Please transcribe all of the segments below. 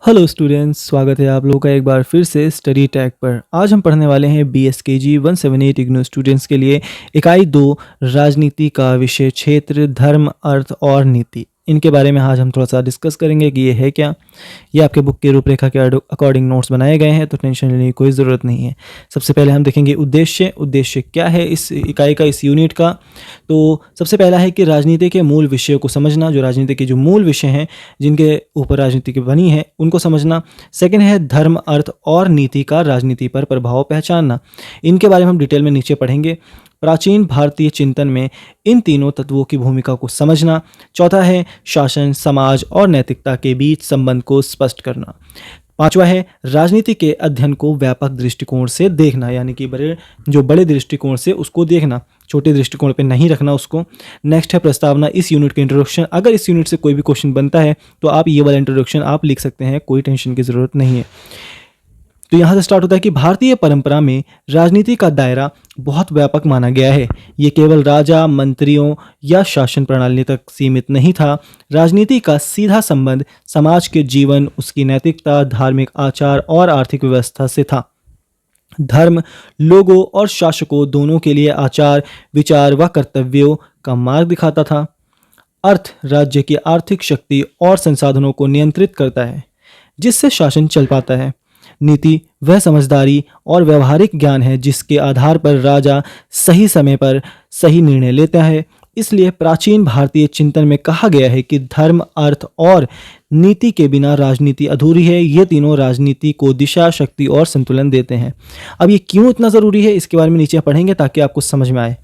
Hello students, स्वागत है आप लोगों का एक बार फिर से स्टडी टैग पर। आज हम पढ़ने वाले हैं BSKG 178 इग्नू स्टूडेंट्स के लिए इकाई 2 राजनीति का विषय क्षेत्र धर्म अर्थ और नीति। इनके बारे में आज हम थोड़ा सा डिस्कस करेंगे कि ये है क्या। ये आपके बुक के रूपरेखा के अकॉर्डिंग नोट्स बनाए गए हैं, तो टेंशन लेने की कोई ज़रूरत नहीं है। सबसे पहले हम देखेंगे उद्देश्य क्या है इस इकाई का, इस यूनिट का। तो सबसे पहला है कि राजनीति के मूल विषयों को समझना, जो राजनीति के जो मूल विषय हैं जिनके ऊपर राजनीति की बनी है उनको समझना। सेकंड है धर्म अर्थ और नीति का राजनीति पर प्रभाव पहचानना। इनके बारे में हम डिटेल में नीचे पढ़ेंगे। प्राचीन भारतीय चिंतन में इन तीनों तत्वों की भूमिका को समझना। चौथा है शासन समाज और नैतिकता के बीच संबंध को स्पष्ट करना। पांचवा है राजनीति के अध्ययन को व्यापक दृष्टिकोण से देखना, यानी कि बड़े दृष्टिकोण से उसको देखना, छोटे दृष्टिकोण पे नहीं रखना उसको। नेक्स्ट है प्रस्तावना, इस यूनिट के इंट्रोडक्शन। अगर इस यूनिट से कोई भी क्वेश्चन बनता है तो आप ये वाला इंट्रोडक्शन आप लिख सकते हैं, कोई टेंशन की ज़रूरत नहीं है। तो यहाँ से स्टार्ट होता है कि भारतीय परंपरा में राजनीति का दायरा बहुत व्यापक माना गया है। ये केवल राजा मंत्रियों या शासन प्रणाली तक सीमित नहीं था। राजनीति का सीधा संबंध समाज के जीवन, उसकी नैतिकता, धार्मिक आचार और आर्थिक व्यवस्था से था। धर्म लोगों और शासकों दोनों के लिए आचार विचार व कर्तव्यों का मार्ग दिखाता था। अर्थ राज्य की आर्थिक शक्ति और संसाधनों को नियंत्रित करता है, जिससे शासन चल पाता है। नीति वह समझदारी और व्यवहारिक ज्ञान है जिसके आधार पर राजा सही समय पर सही निर्णय लेता है। इसलिए प्राचीन भारतीय चिंतन में कहा गया है कि धर्म अर्थ और नीति के बिना राजनीति अधूरी है। ये तीनों राजनीति को दिशा शक्ति और संतुलन देते हैं। अब ये क्यों इतना ज़रूरी है इसके बारे में नीचे पढ़ेंगे ताकि आपको समझ में आए।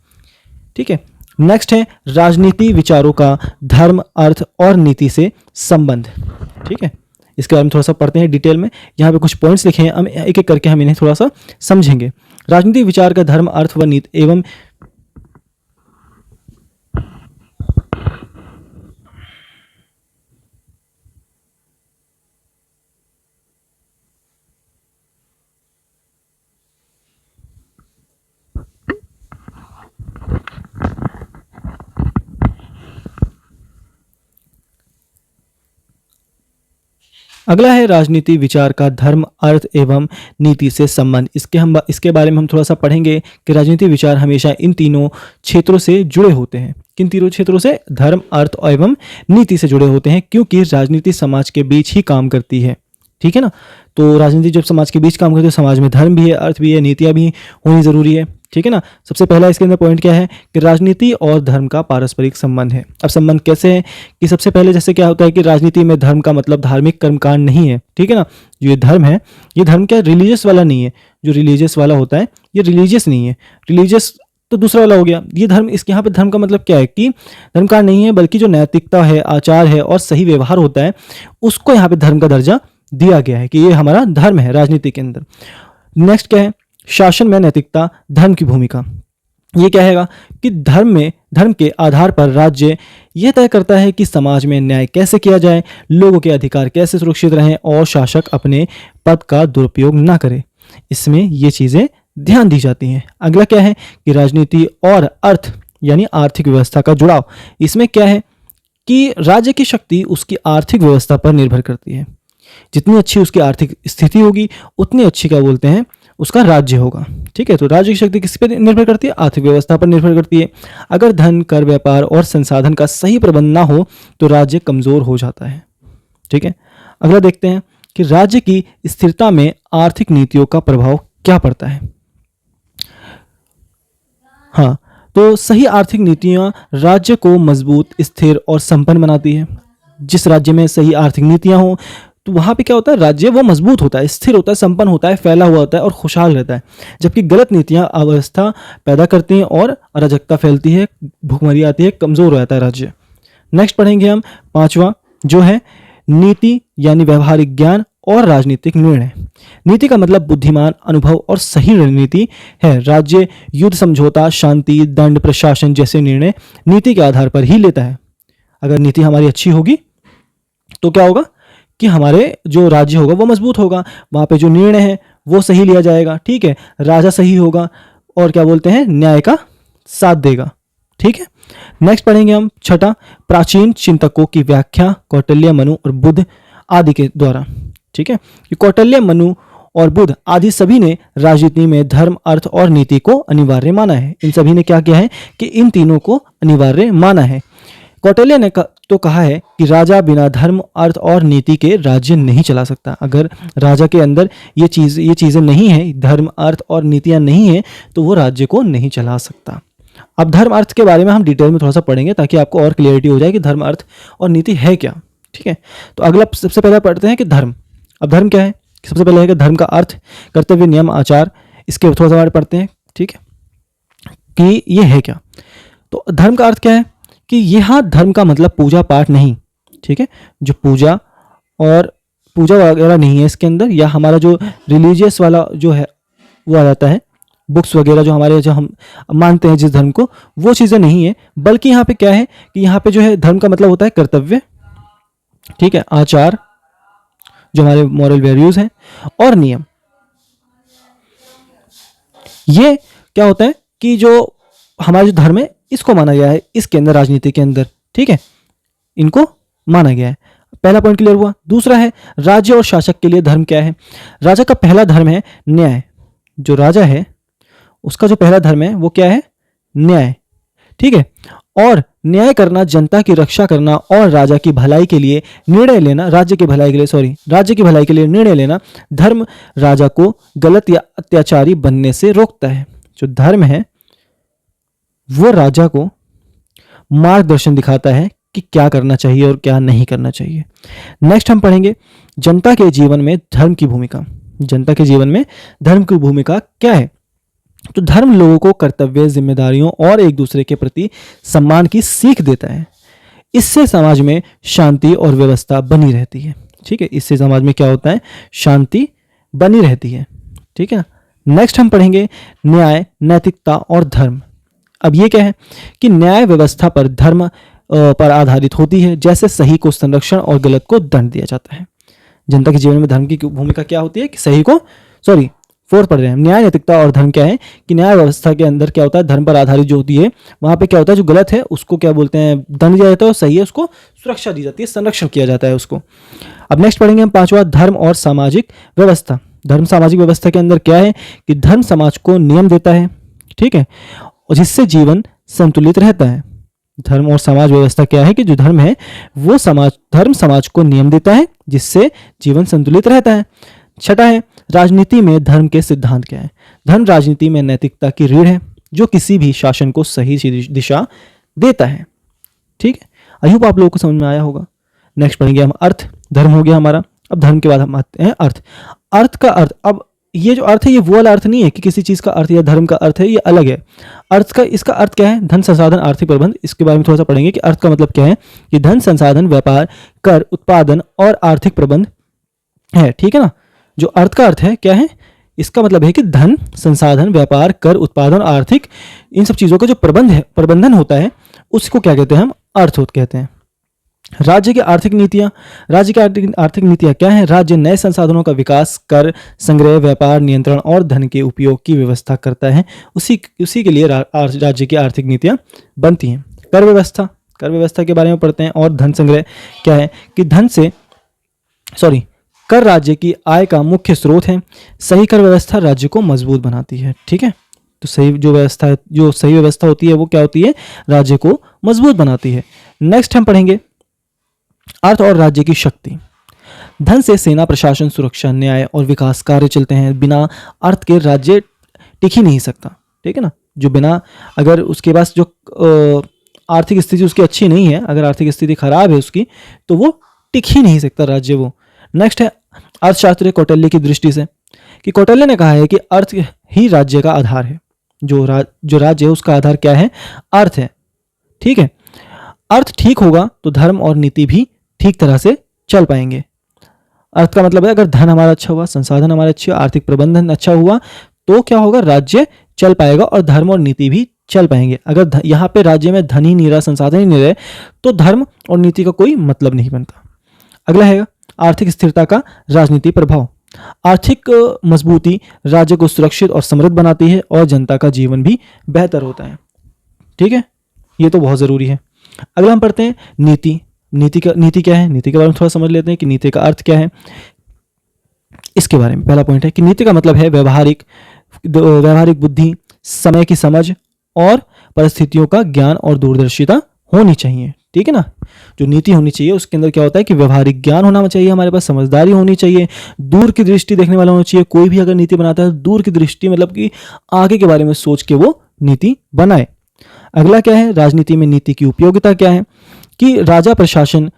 ठीक है, नेक्स्ट है राजनीति विचारों का धर्म अर्थ और नीति से संबंध। ठीक है, इसके बारे में थोड़ा सा पढ़ते हैं डिटेल में। यहाँ पे कुछ पॉइंट्स लिखे हैं, हम एक एक करके हम इन्हें थोड़ा सा समझेंगे। राजनीतिक विचार का धर्म अर्थ व नीति एवं अगला है राजनीति विचार का धर्म अर्थ एवं नीति से संबंध। इसके बारे में हम थोड़ा सा पढ़ेंगे कि राजनीति विचार हमेशा इन तीनों क्षेत्रों से जुड़े होते हैं। किन तीनों क्षेत्रों से? धर्म अर्थ एवं नीति से जुड़े होते हैं, क्योंकि राजनीति समाज के बीच ही काम करती है। ठीक है ना, तो राजनीति जब समाज के बीच काम करती है, समाज में धर्म भी है, अर्थ भी है, नीतियाँ भी होनी जरूरी है। ठीक है ना। सबसे पहला इसके अंदर पॉइंट क्या है कि राजनीति और धर्म का पारस्परिक संबंध है। अब संबंध कैसे है कि सबसे पहले जैसे क्या होता है कि राजनीति में धर्म का मतलब धार्मिक कर्मकांड नहीं है। ठीक है ना, जो ये धर्म है, ये धर्म क्या रिलीजियस वाला नहीं है। जो रिलीजियस वाला होता है ये रिलीजियस नहीं है। रिलीजियस तो दूसरा वाला हो गया, ये धर्म। इसके यहाँ पे धर्म का मतलब क्या है कि धर्मकांड नहीं है, बल्कि जो नैतिकता है, आचार है और सही व्यवहार होता है, उसको यहाँ पे धर्म का दर्जा दिया गया है कि ये हमारा धर्म है राजनीति के अंदर। नेक्स्ट क्या है? शासन में नैतिकता धर्म की भूमिका। ये क्या है कि धर्म के आधार पर राज्य यह तय करता है कि समाज में न्याय कैसे किया जाए, लोगों के अधिकार कैसे सुरक्षित रहें और शासक अपने पद का दुरुपयोग ना करे। इसमें ये चीज़ें ध्यान दी जाती हैं। अगला क्या है कि राजनीति और अर्थ यानी आर्थिक व्यवस्था का जुड़ाव। इसमें क्या है कि राज्य की शक्ति उसकी आर्थिक व्यवस्था पर निर्भर करती है। जितनी अच्छी उसकी आर्थिक स्थिति होगी उतनी अच्छी क्या बोलते हैं उसका राज्य होगा। ठीक है, तो राज्य की शक्ति किस पर निर्भर करती है? आर्थिक व्यवस्था पर निर्भर करती है। अगर धन कर व्यापार और संसाधन का सही प्रबंध ना हो तो राज्य कमजोर हो जाता है। ठीक है, अगला देखते हैं कि राज्य की स्थिरता में आर्थिक नीतियों का प्रभाव क्या पड़ता है। हाँ, तो सही आर्थिक नीतियां राज्य को मजबूत, स्थिर और संपन्न बनाती है। जिस राज्य में सही आर्थिक नीतियां हो तो वहाँ पे क्या होता है, राज्य वो मजबूत होता है, स्थिर होता है, संपन्न होता है, फैला हुआ होता है और खुशहाल रहता है। जबकि गलत नीतियाँ अव्यवस्था पैदा करती हैं और अराजकता फैलती है, भुखमरी आती है, कमज़ोर हो जाता है राज्य। नेक्स्ट पढ़ेंगे हम पांचवा, जो है नीति यानी व्यवहारिक ज्ञान और राजनीतिक निर्णय। नीति का मतलब बुद्धिमान, अनुभव और सही रणनीति है। राज्य युद्ध, समझौता, शांति, दंड, प्रशासन जैसे निर्णय नीति के आधार पर ही लेता है। अगर नीति हमारी अच्छी होगी तो क्या होगा कि हमारे जो राज्य होगा वो मजबूत होगा, वहाँ पे जो निर्णय है वो सही लिया जाएगा। ठीक है, राजा सही होगा और क्या बोलते हैं न्याय का साथ देगा। ठीक है, नेक्स्ट पढ़ेंगे हम छठा, प्राचीन चिंतकों की व्याख्या कौटिल्य, मनु और बुद्ध आदि के द्वारा। ठीक है, कि कौटिल्य, मनु और बुद्ध आदि सभी ने राजनीति में धर्म, अर्थ और नीति को अनिवार्य माना है। इन सभी ने क्या किया है कि इन तीनों को अनिवार्य माना है। कौटिल्य ने तो कहा है कि राजा बिना धर्म, अर्थ और नीति के राज्य नहीं चला सकता। अगर राजा के अंदर ये चीज़ें नहीं है, धर्म, अर्थ और नीतियाँ नहीं है, तो वो राज्य को नहीं चला सकता। अब धर्म अर्थ के बारे में हम डिटेल में थोड़ा सा पढ़ेंगे ताकि आपको और क्लियरिटी हो जाए कि धर्म, अर्थ और नीति है क्या। ठीक है, तो अगला सबसे पहले पढ़ते हैं कि धर्म। अब धर्म क्या है? सबसे पहले है कि धर्म का अर्थ, कर्तव्य, नियम, आचार। इसके थोड़ा सा पढ़ते हैं, ठीक है, कि ये है क्या। तो धर्म का अर्थ क्या है कि यहाँ धर्म का मतलब पूजा पाठ नहीं, ठीक है, जो पूजा वगैरह नहीं है इसके अंदर, या हमारा जो रिलीजियस वाला जो है वो आ जाता है, बुक्स वगैरह जो हम मानते हैं जिस धर्म को, वो चीज़ें नहीं है। बल्कि यहाँ पे क्या है कि यहाँ पे जो है धर्म का मतलब होता है कर्तव्य, ठीक है, आचार, जो हमारे मॉरल वैल्यूज हैं, और नियम। ये क्या होता है कि जो हमारा जो धर्म है इसको माना गया है इसके अंदर, राजनीति के अंदर, ठीक है, इनको माना गया है। पहला पॉइंट क्लियर हुआ। दूसरा है राज्य और शासक के लिए धर्म क्या है। राजा का पहला धर्म है न्याय। जो राजा है उसका जो पहला धर्म है वो क्या है? न्याय, ठीक है। और न्याय करना, जनता की रक्षा करना और राजा की भलाई के लिए निर्णय लेना, राज्य की भलाई के लिए निर्णय लेना, धर्म राजा को गलत या अत्याचारी बनने से रोकता है। जो धर्म है वो राजा को मार्गदर्शन दिखाता है कि क्या करना चाहिए और क्या नहीं करना चाहिए। नेक्स्ट हम पढ़ेंगे जनता के जीवन में धर्म की भूमिका। जनता के जीवन में धर्म की भूमिका क्या है? तो धर्म लोगों को कर्तव्य, जिम्मेदारियों और एक दूसरे के प्रति सम्मान की सीख देता है। इससे समाज में शांति और व्यवस्था बनी रहती है, ठीक है। इससे समाज में क्या होता है? शांति बनी रहती है, ठीक है। नेक्स्ट हम पढ़ेंगे न्याय, नैतिकता और धर्म। अब ये क्या है कि न्याय व्यवस्था पर धर्म पर आधारित होती है। जैसे सही को संरक्षण और गलत को दंड दिया जाता है। जनता के जीवन में धर्म की भूमिका क्या होती है कि सही को फोर्थ पढ़ रहे हैं। न्याय, नैतिकता और धर्म क्या है कि न्याय व्यवस्था के अंदर क्या होता है? धर्म पर आधारित जो होती है, वहां पे क्या होता है? जो गलत है उसको क्या बोलते हैं? दंड दिया जाता है, और सही है उसको सुरक्षा दी जाती है, संरक्षण किया जाता है उसको। अब नेक्स्ट पढ़ेंगे हम पांचवा, धर्म और सामाजिक व्यवस्था। धर्म सामाजिक व्यवस्था के अंदर क्या है कि धर्म समाज को नियम देता है, ठीक है, और जिससे जीवन संतुलित रहता है। धर्म और समाज व्यवस्था क्या है कि जो धर्म है वो धर्म समाज को नियम देता है जिससे जीवन संतुलित रहता है। छठा है राजनीति में धर्म के सिद्धांत क्या है। धर्म राजनीति में नैतिकता की रीढ़ है जो किसी भी शासन को सही दिशा देता है, ठीक है। आई होप आप लोगों को समझ में आया होगा। नेक्स्ट पढ़ेंगे हम अर्थ। धर्म हो गया हमारा। अब धर्म के बाद हम आते हैं अर्थ। अर्थ का अर्थ, अब ये जो अर्थ है ये वो वाला अर्थ नहीं है कि किसी चीज का अर्थ या धर्म का अर्थ है, ये अलग है। अर्थ का, इसका अर्थ क्या है? धन, संसाधन, आर्थिक प्रबंध। इसके बारे में थोड़ा सा पढ़ेंगे कि अर्थ का मतलब क्या है कि धन, संसाधन, व्यापार, कर, उत्पादन और आर्थिक प्रबंध है, ठीक है ना। जो अर्थ का अर्थ है क्या है? इसका मतलब है कि धन, संसाधन, व्यापार, कर, उत्पादन, आर्थिक, इन सब चीजों का जो प्रबंधन होता है उसको क्या कहते हैं? हम अर्थ कहते हैं। राज्य की आर्थिक नीतियां। राज्य की आर्थिक नीतियां क्या है? राज्य नए संसाधनों का विकास, कर संग्रह, व्यापार, नियंत्रण और धन के उपयोग की व्यवस्था करता है। उसी के लिए राज्य की आर्थिक नीतियां बनती हैं। कर व्यवस्था के बारे में पढ़ते हैं। और धन संग्रह क्या है कि कर राज्य की आय का मुख्य स्रोत है। सही कर व्यवस्था राज्य को मजबूत बनाती है, ठीक है। तो सही व्यवस्था होती है वो क्या होती है? राज्य को मजबूत बनाती है। नेक्स्ट हम पढ़ेंगे अर्थ और राज्य की शक्ति। धन से सेना, प्रशासन, सुरक्षा, न्याय और विकास कार्य चलते हैं। बिना अर्थ के राज्य टिक ही नहीं सकता, ठीक है ना। जो बिना, अगर उसके पास जो आर्थिक स्थिति उसकी अच्छी नहीं है, अगर आर्थिक स्थिति खराब है उसकी, तो वो टिक ही नहीं सकता राज्य वो। नेक्स्ट है अर्थशास्त्र कौटिल्य की दृष्टि से, कि कौटिल्य ने कहा है कि अर्थ ही राज्य का आधार है। जो राज्य है उसका आधार क्या है? अर्थ है, ठीक है। अर्थ ठीक होगा तो धर्म और नीति भी ठीक तरह से चल पाएंगे। अर्थ का मतलब है अगर धन हमारा अच्छा हुआ, संसाधन हमारे अच्छे, आर्थिक प्रबंधन अच्छा हुआ, तो क्या होगा? राज्य चल पाएगा और धर्म और नीति भी चल पाएंगे। अगर यहाँ पे राज्य में धन ही नहीं रहा, संसाधन ही नहीं रहे, तो धर्म और नीति का कोई मतलब नहीं बनता। अगला है आर्थिक स्थिरता का राजनीति प्रभाव। आर्थिक मजबूती राज्य को सुरक्षित और समृद्ध बनाती है और जनता का जीवन भी बेहतर होता है, ठीक है। ये तो बहुत जरूरी है। अगला हम पढ़ते हैं नीति क्या है? नीति के बारे में थोड़ा समझ लेते हैं कि नीति का अर्थ क्या है। इसके बारे में। पहला पॉइंट है कि नीति का मतलब है व्यवहारिक बुद्धि, समय की समझ और परिस्थितियों का ज्ञान और दूरदर्शिता होनी चाहिए। ठीक है ना। जो नीति होनी चाहिए उसके अंदर क्या होता है कि व्यवहारिक ज्ञान होना चाहिए, हमारे पास समझदारी होनी चाहिए, दूर की दृष्टि देखने वाला होना चाहिए। कोई भी अगर नीति बनाता है तो दूर की दृष्टि मतलब कि आगे के बारे में सोच के वो नीति बनाए। अगला क्या है, राजनीति में नीति की उपयोगिता क्या है कि राजा प्रशासन,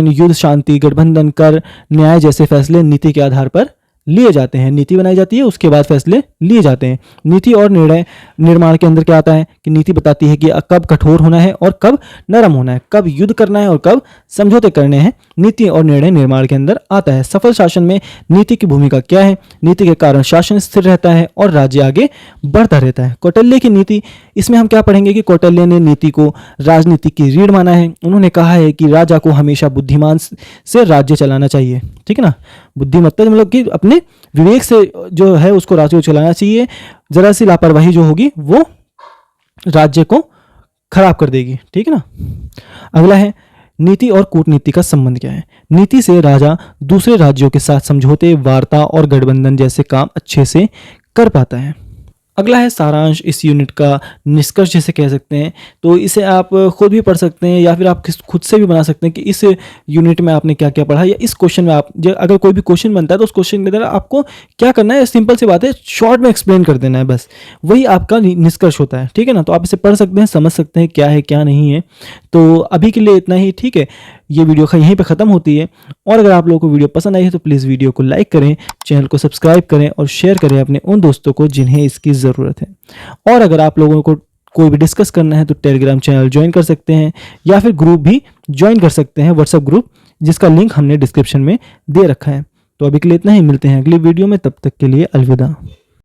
युद्ध, शांति, गठबंधन, कर, न्याय जैसे फैसले नीति के आधार पर लिए जाते हैं। नीति बनाई जाती है, उसके बाद फैसले लिए जाते हैं। नीति और निर्णय निर्माण के अंदर क्या आता है कि नीति बताती है कि कब कठोर होना है और कब नरम होना है, कब युद्ध करना है और कब समझौते करने हैं। नीति और निर्णय निर्माण के अंदर आता है। सफल शासन में नीति की भूमिका क्या है? नीति के कारण शासन स्थिर रहता है और राज्य आगे बढ़ता रहता है। कौटिल्य की नीति, इसमें हम क्या पढ़ेंगे कि कौटिल्य ने नीति को राजनीति की रीढ़ माना है। उन्होंने कहा है कि राजा को हमेशा बुद्धिमान से राज्य चलाना चाहिए। ठीक है ना। बुद्धिमत्ता मतलब कि अपने विवेक से जो है उसको राज्य को चलाना चाहिए। जरा सी लापरवाही जो होगी वो राज्य को खराब कर देगी। ठीक है ना। अगला है नीति और कूटनीति का संबंध क्या है? नीति से राजा दूसरे राज्यों के साथ समझौते, वार्ता और गठबंधन जैसे काम अच्छे से कर पाता है। अगला है सारांश, इस यूनिट का निष्कर्ष जिसे कह सकते हैं। तो इसे आप खुद भी पढ़ सकते हैं या फिर आप खुद से भी बना सकते हैं कि इस यूनिट में आपने क्या क्या पढ़ा, या इस क्वेश्चन में आप अगर कोई भी क्वेश्चन बनता है तो उस क्वेश्चन के अंदर आपको क्या करना है, सिंपल सी बात है, शॉर्ट में एक्सप्लेन कर देना है, बस वही आपका निष्कर्ष होता है। ठीक है ना। तो आप इसे पढ़ सकते हैं, समझ सकते हैं क्या है क्या नहीं है। तो अभी के लिए इतना ही। ठीक है, ये वीडियो यहीं पे ख़त्म होती है। और अगर आप लोगों को वीडियो पसंद आई है तो प्लीज़ वीडियो को लाइक करें, चैनल को सब्सक्राइब करें और शेयर करें अपने उन दोस्तों को जिन्हें इसकी ज़रूरत है। और अगर आप लोगों को कोई भी डिस्कस करना है तो टेलीग्राम चैनल ज्वाइन कर सकते हैं या फिर ग्रुप भी ज्वाइन कर सकते हैं, व्हाट्सएप ग्रुप, जिसका लिंक हमने डिस्क्रिप्शन में दे रखा है। तो अभी के लिए इतना ही, मिलते हैं अगली वीडियो में, तब तक के लिए अलविदा।